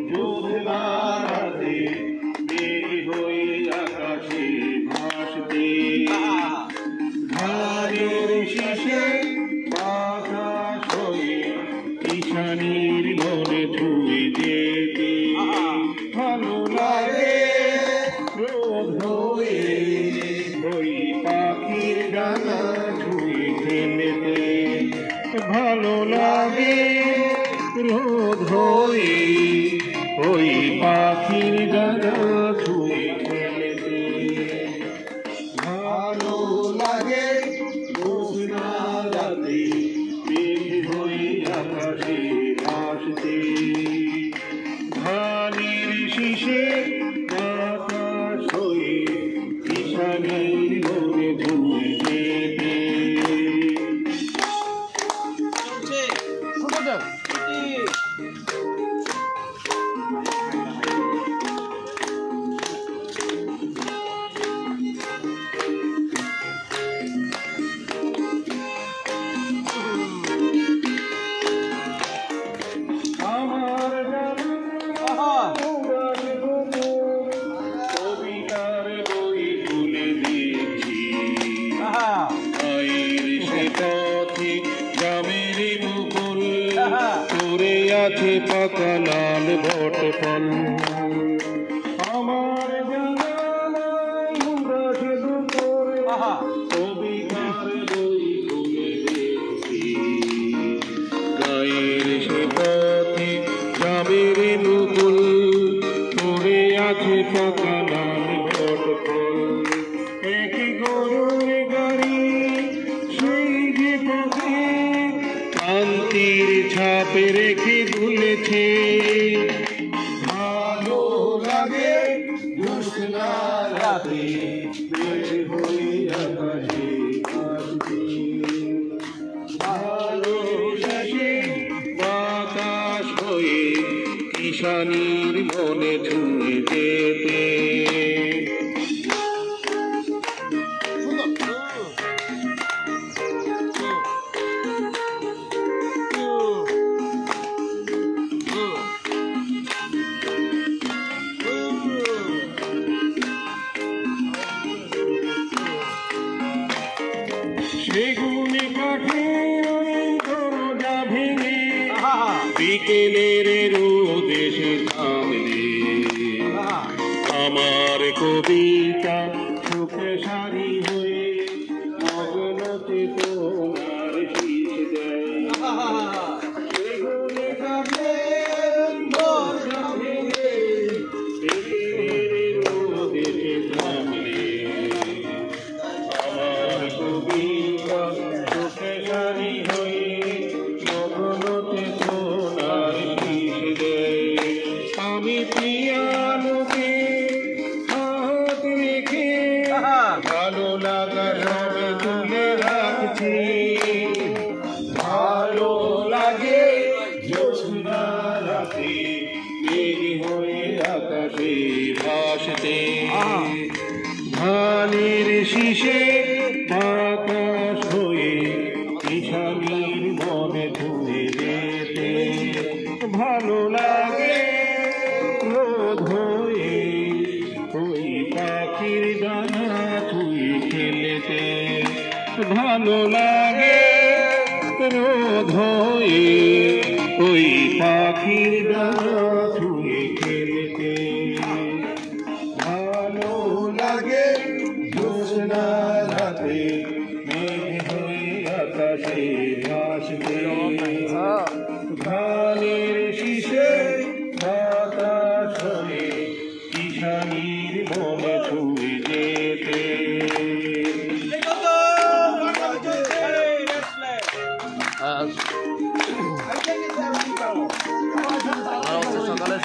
জ্যোৎস্না রাতে মেঘ হয়ে আকাশে ভাসতে, ধানের শীষে বাতাস হয়ে ঈশানীর মনে ছুঁয়ে যেতে ভালো লাগে। রোদ হয়ে ওই পাখির ডানা ছুঁয়ে খেলতে ভালো লাগে। রোদ হয়ে ওই পাখির ডানা ছুঁয়ে খেলতে ভালো লাগে। জ্যোৎস্না রাতে মেঘ হয়ে আকাশে ভাসতে, ধানের শীষে বাতাস হয়ে ঈশানীর মনে ছুঁয়ে যেতে। কবিতার বই খুলে দিয়েছি, আইর সে পথে গ্রামের মুকুল পড়ে আছে পাকা লাল বট ফল। আমার জানালায় উড়াছে দুপুর, কবিতার বই খুলে দিয়েছি, গায়ের সে পথে গ্রামের মুকুল পড়ে আছে পাকা লাল বট ফল। এক গরুর গাড়ি সেই যে পথে শান্তির ছাপ রেখে দুলেছে, ভালো লাগে। জ্যোৎস্না রাতে মেঘ হয়ে আকাশে ভাসতে, ভালো শীষে বাতাস হয়ে ঈশানীর মনে ছুঁয়ে যেতে। সেগুন কাঠের দরজা ভেঙে বিকেলের রোদ এসে থামলে, আমার কবিতা সুখে সারি হয়ে মগ্নতে তোমার শীষ দেয়। সেগুন কাঠের দরজা ভেঙে বিকেলের রোদ এসে থামলে, আমার কবিতা সুখে সারি হয়ে মগ্নতে তোমার শীষ দেয়। আমি পিয়ানোতে হাত রেখে ভালো লাগা সব তুলে রাখছি, ভালো লাগে। জ্যোৎস্না রাতে মেঘ হয়ে আকাশে ভাসতে, ধানের শীষে বাতাস হয়ে ঈশানীর মনে ছুঁয়ে যেতে ভালো লাগে। রোদ হয়ে ওই পাখির ডানা ছুঁয়ে খেলতে ভালো লাগে। রোদ হয়ে ওই পাখির ডানা ছুঁয়ে খেলতে ভালো লাগে। জ্যোৎস্না রাতে মেঘ হয়ে আকাশে ভাসতে, ধানের শীষে বাতাস হয়ে ঈশানীর মনে ছুঁয়ে যেতে। সকালে